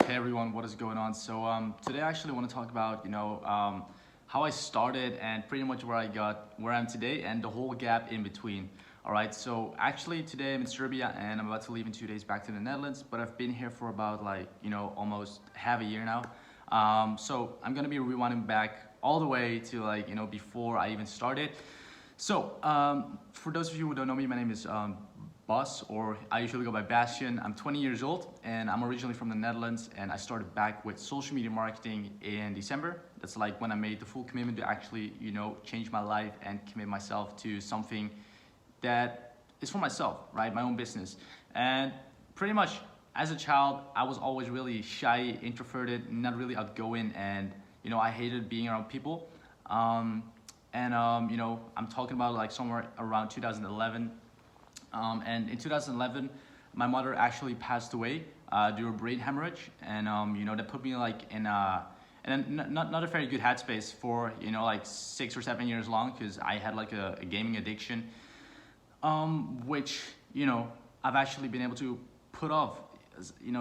Hey everyone, what is going on? Today I actually want to talk about how I started and pretty much where I'm today and the whole gap in between. All right, so actually today I'm in Serbia and I'm about to leave in 2 days back to the Netherlands, but I've been here for about almost half a year now. So I'm gonna be rewinding back all the way to before I even started. For those of you who don't know me, my name is Bas, or I usually go by Bastiaan. I'm 20 years old and I'm originally from the Netherlands, and I started back with social media marketing in December. That's like when I made the full commitment to actually, change my life and commit myself to something that is for myself, right? My own business. And pretty much as a child, I was always really shy, introverted, not really outgoing, and I hated being around people. I'm talking about like somewhere around 2011. And in 2011, my mother actually passed away due to a brain hemorrhage, and that put me like in not a very good headspace for like 6 or 7 years long, because I had like a gaming addiction, which I've actually been able to put off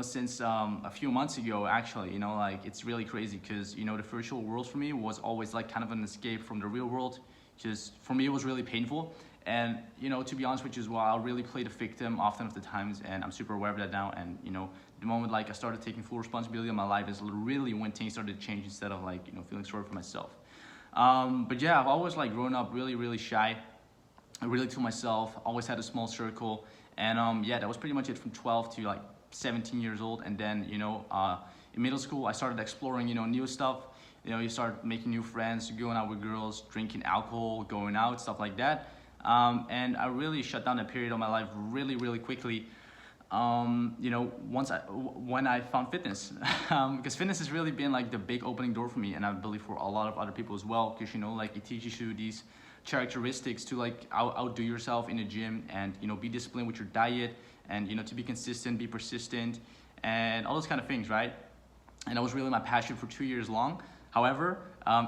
since a few months ago. Actually, it's really crazy, because the virtual world for me was always like kind of an escape from the real world. Just for me, it was really painful. And to be honest with you as well, I really played a victim often of the times, and I'm super aware of that now. And the moment like I started taking full responsibility of my life is really when things started to change, instead of feeling sorry for myself. But yeah, I've always grown up really shy. I really to myself, always had a small circle, and yeah, that was pretty much it from 12 to 17 years old. And then in middle school, I started exploring new stuff. You start making new friends, going out with girls, drinking alcohol, going out, stuff like that. And I really shut down a period of my life really quickly. When I found fitness, because fitness has really been like the big opening door for me, and I believe for a lot of other people as well, because it teaches you these characteristics to outdo yourself in the gym, and be disciplined with your diet, and to be consistent, be persistent, and all those kind of things, right? And that was really my passion for 2 years long. However,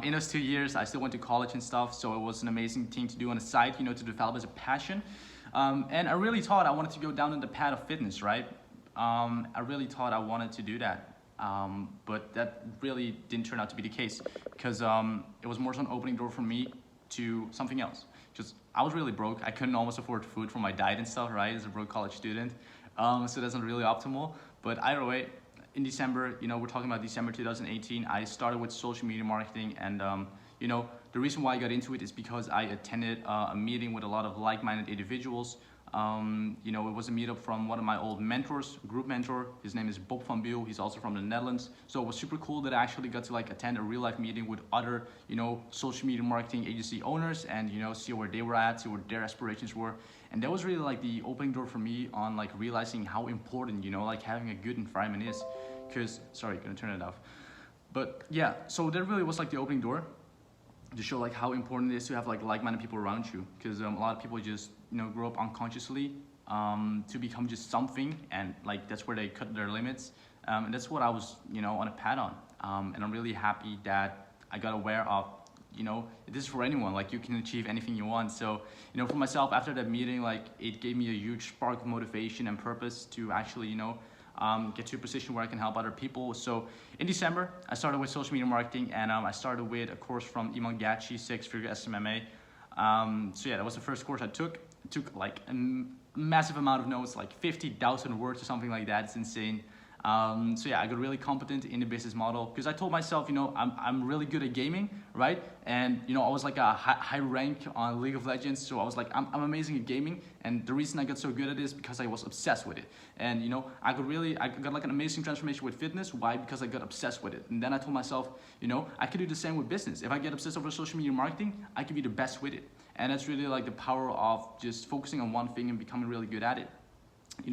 in those 2 years, I still went to college and stuff, so it was an amazing thing to do on the side, to develop as a passion. And I really thought I wanted to go down in the path of fitness, right? I really thought I wanted to do that, but that really didn't turn out to be the case, because it was more so an opening door for me to something else. Just I was really broke. I couldn't almost afford food for my diet and stuff, right? As a broke college student, so that's not really optimal. But either way, in December, we're talking about December 2018, I started with social media marketing, and the reason why I got into it is because I attended a meeting with a lot of like-minded individuals. It was a meetup from one of my old mentors, group mentor. His name is Bob van Biel. He's also from the Netherlands. So it was super cool that I actually got to attend a real-life meeting with other, social media marketing agency owners, and see where they were at, see what their aspirations were. And that was really the opening door for me on realizing how important, having a good environment is. Because, sorry, gonna turn it off. But yeah, so that really was the opening door to show how important it is to have like-minded people around you. Because a lot of people just grow up unconsciously to become just something, and that's where they cut their limits. And that's what I was on a path on. And I'm really happy that I got aware of this is for anyone. You can achieve anything you want. So for myself, after that meeting, it gave me a huge spark of motivation and purpose to actually get to a position where I can help other people. So in December, I started with social media marketing, and I started with a course from Iman Gachi, 6-figure SMMA. So yeah, that was the first course I took. It took a massive amount of notes, 50,000 words or something like that. It's insane. So yeah, I got really competent in the business model, because I told myself, I'm really good at gaming, right? And I was a high rank on League of Legends, so I was I'm amazing at gaming, and the reason I got so good at it is because I was obsessed with it. And I got an amazing transformation with fitness. Why? Because I got obsessed with it. And then I told myself, I could do the same with business. If I get obsessed over social media marketing, I can be the best with it. And that's really the power of just focusing on one thing and becoming really good at it.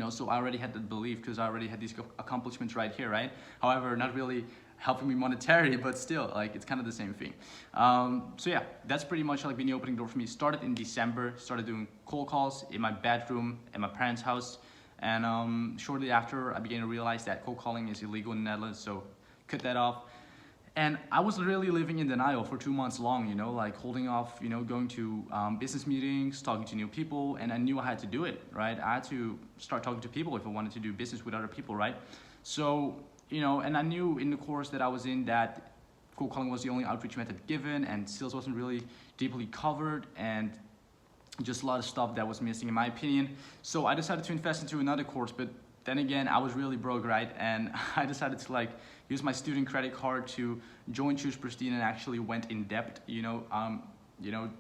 So I already had that belief, because I already had these accomplishments right here, right? However, not really helping me monetarily, but still, it's kind of the same thing. So yeah, that's pretty much been the opening door for me. Started in December, started doing cold calls in my bedroom at my parents' house, and shortly after, I began to realize that cold calling is illegal in the Netherlands, so cut that off. And I was really living in denial for 2 months long, holding off, going to business meetings, talking to new people, and I knew I had to do it, right? I had to start talking to people if I wanted to do business with other people, right? So, and I knew in the course that I was in that cold calling was the only outreach method given, and sales wasn't really deeply covered, and just a lot of stuff that was missing in my opinion. So I decided to invest into another course, but then again, I was really broke, right? And I decided to like use my student credit card to join Choose Pristine, and actually went in debt,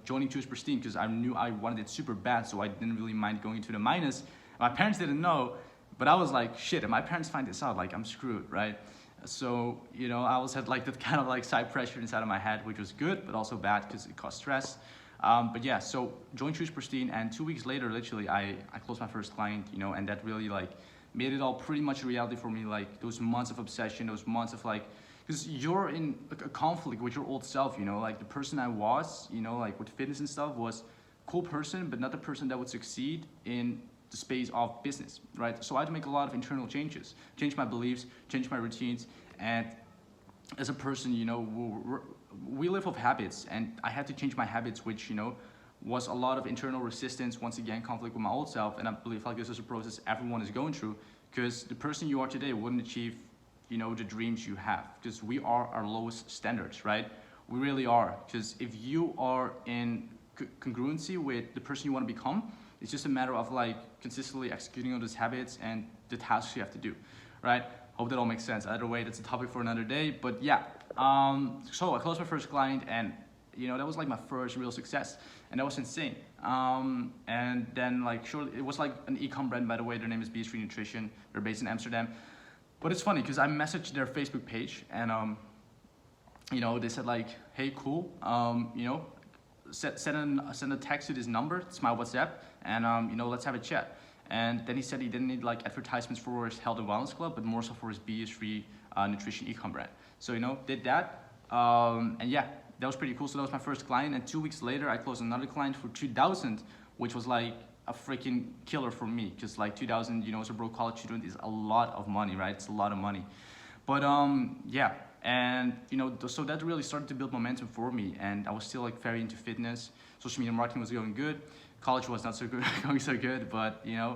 joining Choose Pristine, because I knew I wanted it super bad, so I didn't really mind going to the minus. My parents didn't know, but I was like, shit, if my parents find this out, like I'm screwed, right? So, I always had like that kind of like side pressure inside of my head, which was good, but also bad because it caused stress. But yeah, so joined Choose Pristine, and 2 weeks later, literally, I closed my first client, and that really like made it all pretty much a reality for me. Like those months of obsession, those months of like, because you're in a conflict with your old self, like the person I was, like with fitness and stuff, was a cool person, but not the person that would succeed in the space of business, right? So I had to make a lot of internal changes, change my beliefs, change my routines, and as a person, we live off habits, and I had to change my habits, which, was a lot of internal resistance, once again, conflict with my old self, and I believe like this is a process everyone is going through, because the person you are today wouldn't achieve, the dreams you have, because we are our lowest standards, right? We really are, because if you are in congruency with the person you want to become, it's just a matter of like consistently executing on those habits and the tasks you have to do, right? Hope that all makes sense. Either way, that's a topic for another day. But yeah, so I closed my first client, and that was like my first real success, and that was insane. And then like shortly, it was like an e-com brand, by the way. Their name is B3 Nutrition. They're based in Amsterdam. But it's funny because I messaged their Facebook page, and they said like, hey, cool, send a text to this number. It's my WhatsApp, and let's have a chat. And then he said he didn't need like advertisements for his health and wellness club, but more so for his BS3 nutrition e-com brand. So did that, and yeah, that was pretty cool. So that was my first client, and 2 weeks later I closed another client for 2,000, which was like a freaking killer for me, because like 2,000, as a broke college student, is a lot of money, right? It's a lot of money. But yeah, and so that really started to build momentum for me, and I was still like very into fitness. Social media marketing was going good. College was not so good, going so good, but yeah.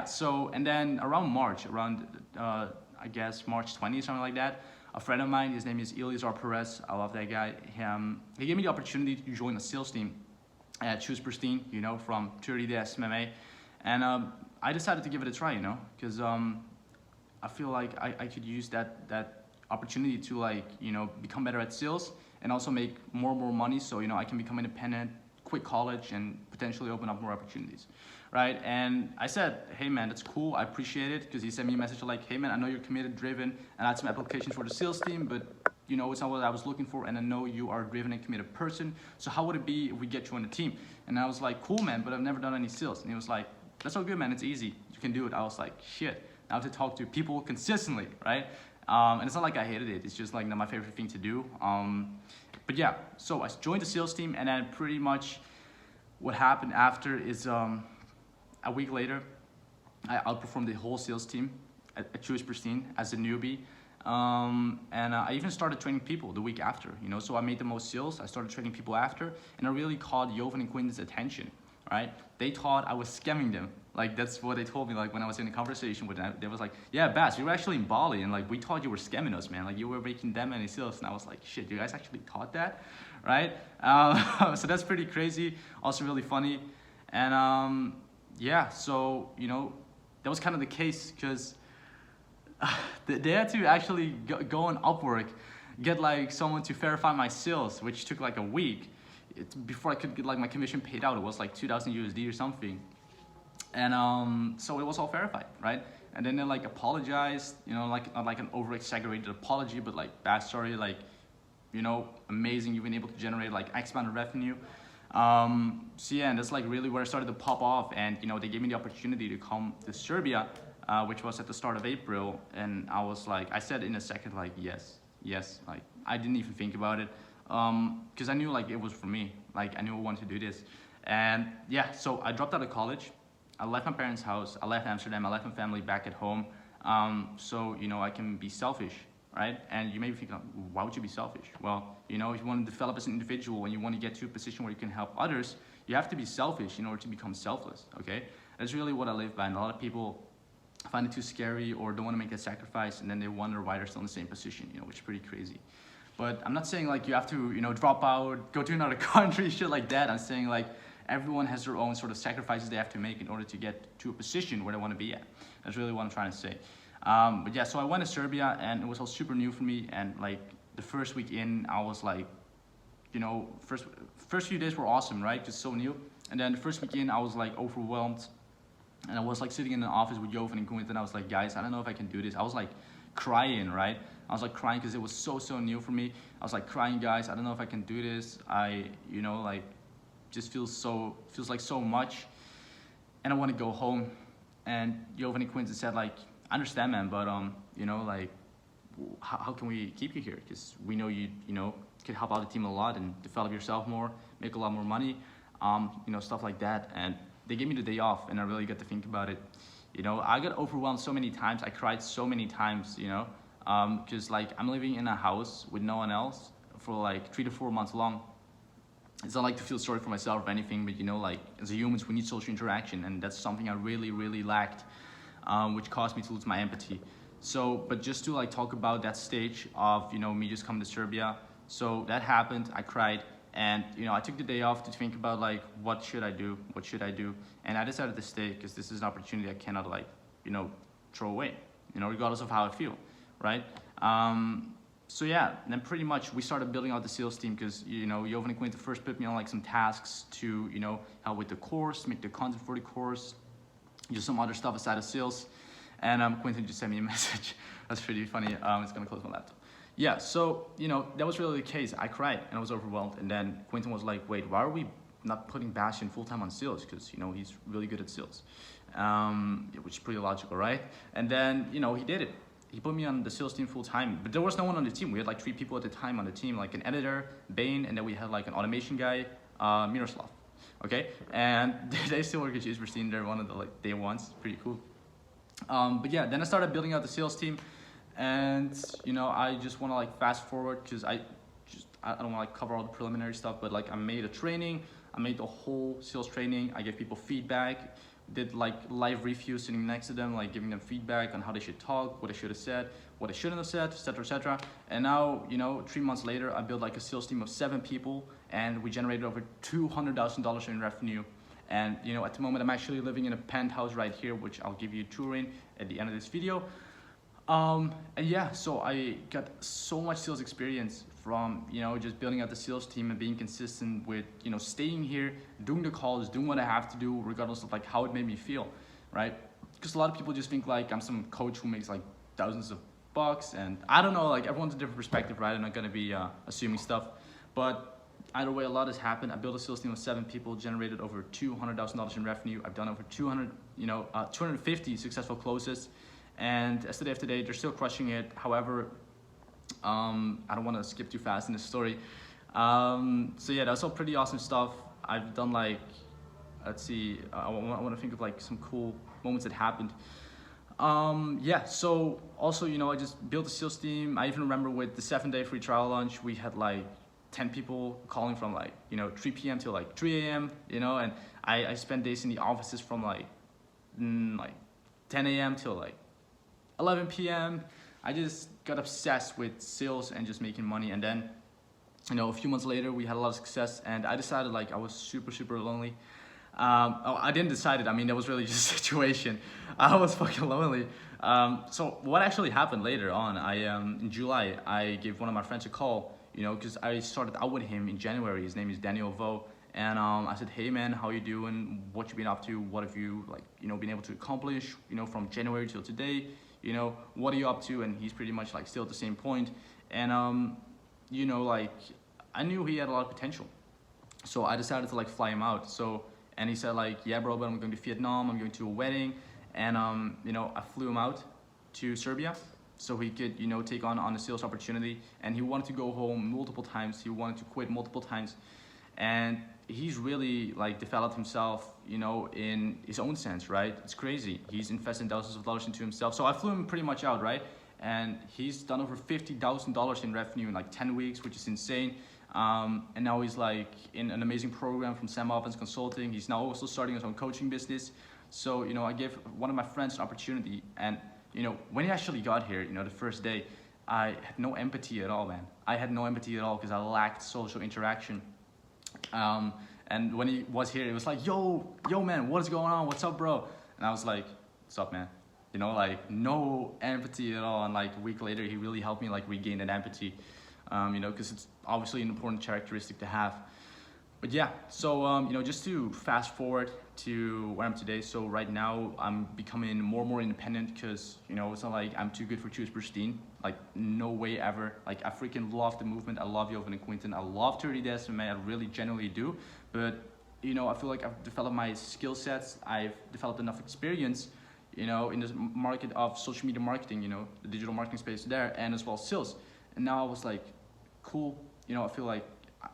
So, and then around March, I guess March 20, something like that, a friend of mine, his name is Eleazar Perez. I love that guy. He gave me the opportunity to join a sales team at Choose Pristine, from 30 Days MMA, and I decided to give it a try, because I feel like I could use that opportunity to like become better at sales and also make more and more money, so I can become independent, quit college, and potentially open up more opportunities, right? And I said, hey man, that's cool, I appreciate it, because he sent me a message like, hey man, I know you're committed, driven, and I had some applications for the sales team, but it's not what I was looking for, and I know you are a driven and committed person, so how would it be if we get you on the team? And I was like, cool man, but I've never done any sales. And he was like, that's all good man, it's easy, you can do it. I was like, shit, I have to talk to people consistently, right? And it's not like I hated it, it's just like not my favorite thing to do. But yeah, so I joined the sales team, and then pretty much what happened after is a week later, I outperformed the whole sales team at Choose Pristine as a newbie. And I even started training people the week after, so I made the most sales. I started training people after, and I really caught Jovan and Quinton's attention, right? They thought I was scamming them. Like, that's what they told me, like, when I was in a conversation with them. They was like, yeah, Bas, you were actually in Bali, and, like, we thought you were scamming us, man. Like, you were making them any sales. And I was like, shit, you guys actually thought that, right? So that's pretty crazy, also really funny. And, yeah, so, that was kind of the case, because they had to actually go on Upwork, get, like, someone to verify my sales, which took, like, a week. Before I could get, like, my commission paid out. It was, like, 2,000 USD or something. And so it was all verified, right? And then they like apologized, like not like an over-exaggerated apology, but like, bad story, like, amazing, you've been able to generate like X amount of revenue. So yeah, and that's like really where I started to pop off, and they gave me the opportunity to come to Serbia, which was at the start of April, and I was like, I said in a second, like, yes, like I didn't even think about it, because I knew like it was for me, like I knew I wanted to do this. And yeah, so I dropped out of college. I left my parents' house, I left Amsterdam, I left my family back at home, so, I can be selfish, right? And you may be thinking, why would you be selfish? Well, if you want to develop as an individual and you want to get to a position where you can help others, you have to be selfish in order to become selfless, okay? That's really what I live by, and a lot of people find it too scary or don't want to make that sacrifice, and then they wonder why they're still in the same position, you know, which is pretty crazy. But I'm not saying like you have to, you know, drop out, go to another country, shit like that. I'm saying like everyone has their own sort of sacrifices they have to make in order to get to a position where they want to be at. That's really what I'm trying to say. But yeah, so I went to Serbia, and it was all super new for me. And like the first week in, I was like, you know, first few days were awesome, right? Just so new. And then the first week in, I was like overwhelmed. And I was like sitting in the office with Jovan and Quinten. I was like, guys, I don't know if I can do this. I was like crying, right? I was like crying because it was so new for me. I was like crying, guys, I don't know if I can do this. You know, like just feels like so much. And I want to go home. And Jovan and Quinten said like, I understand, man, but you know, like how can we keep you here? Because we know you know, could help out the team a lot and develop yourself more, make a lot more money, you know, stuff like that. And they gave me the day off, and I really got to think about it. You know, I got overwhelmed so many times. I cried so many times, you know, because like I'm living in a house with no one else for like 3 to 4 months long. It's not like to feel sorry for myself or anything, but you know, like as humans, we need social interaction, and that's something I really lacked, which caused me to lose my empathy. So, but just to like talk about that stage of, you know, me just coming to Serbia. So that happened, I cried. And, you know, I took the day off to think about, like, what should I do? What should I do? And I decided to stay because this is an opportunity I cannot, like, you know, throw away, you know, regardless of how I feel, right? So, yeah, and then pretty much we started building out the sales team because, you know, Jovan and Quinten first put me on, like, some tasks to, you know, help with the course, make the content for the course, do some other stuff aside of sales. And Quinten just sent me a message. That's pretty funny. It's going to close my laptop. Yeah, so, you know, that was really the case. I cried and I was overwhelmed. And then Quinten was like, wait, why are we not putting Bastiaan full-time on sales? Because, you know, he's really good at sales, which is pretty logical, right? And then, you know, he did it. He put me on the sales team full-time. But there was no one on the team. We had like 3 people at the time on the team, like an editor, Bane, and then we had like an automation guy, Miroslav. Okay? And they still work at Cheeseburstein. They're one of the like day ones. Pretty cool. But yeah, then I started building out the sales team. And, you know, I just want to like fast forward because I don't want to like cover all the preliminary stuff, but like I made a training, I made the whole sales training. I gave people feedback, did like live reviews sitting next to them, like giving them feedback on how they should talk, what they should have said, what they shouldn't have said, etc., etc. And now, you know, 3 months later, I built like a sales team of 7 people, and we generated over $200,000 in revenue. And, you know, at the moment, I'm actually living in a penthouse right here, which I'll give you a tour in at the end of this video. And yeah, so I got so much sales experience from, you know, just building out the sales team and being consistent with, you know, staying here, doing the calls, doing what I have to do, regardless of like how it made me feel, right? Because a lot of people just think like I'm some coach who makes like thousands of bucks, and I don't know, like everyone's a different perspective, right? I'm not gonna be assuming stuff, but either way, a lot has happened. I built a sales team of 7 people, generated over $200,000 in revenue. I've done over 250 successful closes. And as of today, they're still crushing it. However, I don't want to skip too fast in this story. So yeah, that's all pretty awesome stuff. I've done like, let's see, I want to think of like some cool moments that happened. Yeah, so also, you know, I just built a sales team. I even remember with the 7-day free trial launch, we had like 10 people calling from like, you know, 3 p.m. till like 3 a.m., you know, and I spent days in the offices from like 10 a.m. till like 11 p.m. I just got obsessed with sales and just making money. And then, you know, a few months later, we had a lot of success, and I decided like I was super lonely. I didn't decide it. I mean, that was really just a situation. I was fucking lonely. So what actually happened later on, in July, I gave one of my friends a call, you know, because I started out with him in January. His name is Daniel Vo. And I said, hey man, how you doing? What you been up to? What have you like, you know, been able to accomplish, you know, from January till today? You know, what are you up to? And he's pretty much like still at the same point. And, you know, like I knew he had a lot of potential. So I decided to like fly him out. So, and he said like, yeah, bro, but I'm going to Vietnam. I'm going to a wedding. And, you know, I flew him out to Serbia so he could, you know, take on a sales opportunity. And he wanted to go home multiple times. He wanted to quit multiple times. And he's really like developed himself, you know, in his own sense, right? It's crazy. He's invested thousands of dollars into himself. So I flew him pretty much out, right? And he's done over $50,000 in revenue in like 10 weeks, which is insane. And now he's like in an amazing program from Sam Offense Consulting. He's now also starting his own coaching business. So, you know, I gave one of my friends an opportunity, and, you know, when he actually got here, you know, the first day, I had no empathy at all, man. I had no empathy at all because I lacked social interaction. And when he was here, it was like, yo, man, what is going on? What's up, bro? And I was like, what's up, man? You know, like, no empathy at all. And like a week later, he really helped me like regain that empathy, you know, because it's obviously an important characteristic to have. But yeah, so, you know, just to fast forward to where I'm today. So right now I'm becoming more and more independent because, you know, it's not like I'm too good for Choose Pristine. Like, no way ever. Like, I freaking love the movement. I love Joven and Quinten. I love 30 Days MMA. I really genuinely do. But, you know, I feel like I've developed my skill sets. I've developed enough experience, you know, in this market of social media marketing, you know, the digital marketing space there, and as well sales. And now I was like, cool, you know, I feel like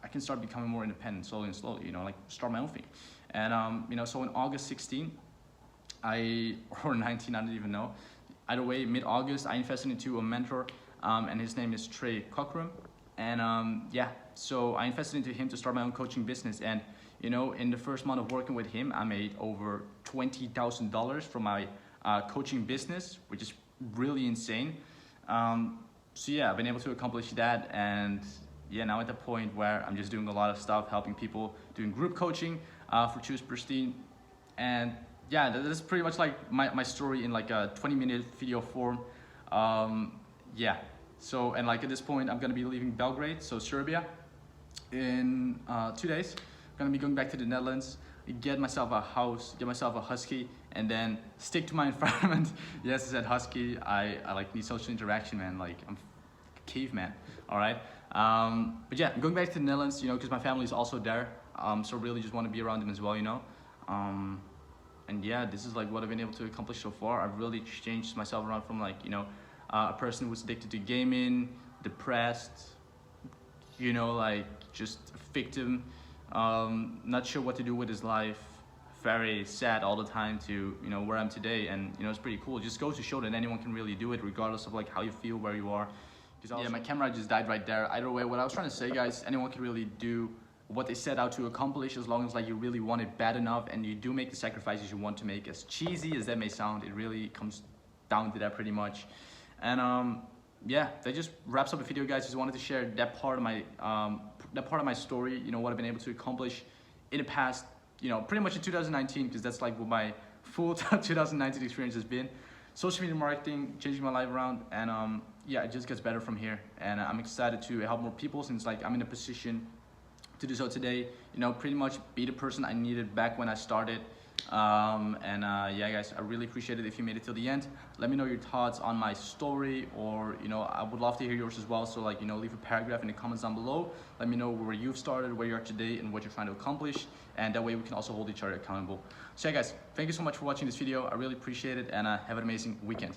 I can start becoming more independent slowly and slowly, you know, like start my own thing. And, you know, so in August 16, or 19, I don't even know. Either way, mid-August, I invested into a mentor, and his name is Trey Cockrum. And yeah, so I invested into him to start my own coaching business. And, you know, in the first month of working with him, I made over $20,000 from my coaching business, which is really insane. So yeah, I've been able to accomplish that. And yeah, now at the point where I'm just doing a lot of stuff, helping people, doing group coaching for Choose Pristine. And yeah, that's pretty much like my story in like a 20-minute video form. Yeah, so, and like at this point, I'm gonna be leaving Belgrade, so Serbia, in 2 days. I'm gonna be going back to the Netherlands, get myself a house, get myself a husky, and then stick to my environment. Yes, I said husky. I like need social interaction, man. Like, I'm a caveman, all right? But yeah, I'm going back to the Netherlands, you know, because my family is also there. So really just want to be around them as well, you know. And yeah, this is like what I've been able to accomplish so far. I've really changed myself around from like, you know, a person who's addicted to gaming, depressed, you know, like just a victim, not sure what to do with his life, very sad all the time, to, you know, where I'm today. And, you know, it's pretty cool. It just goes to show that anyone can really do it regardless of like how you feel, where you are. Yeah, my camera just died right there. Either way, what I was trying to say, guys, anyone can really do what they set out to accomplish as long as like you really want it bad enough and you do make the sacrifices you want to make. As cheesy as that may sound, it really comes down to that pretty much. And yeah, that just wraps up the video, guys. Just wanted to share that part of my story, you know, what I've been able to accomplish in the past, you know, pretty much in 2019, because that's like what my full 2019 experience has been. Social media marketing, changing my life around, and yeah, it just gets better from here. And I'm excited to help more people, since like I'm in a position to do so today, you know, pretty much be the person I needed back when I started. Yeah, guys, I really appreciate it if you made it till the end. Let me know your thoughts on my story, or, you know, I would love to hear yours as well. So like, you know, leave a paragraph in the comments down below. Let me know where you've started, where you are today, and what you're trying to accomplish. And that way we can also hold each other accountable. So yeah, guys, thank you so much for watching this video. I really appreciate it, and have an amazing weekend.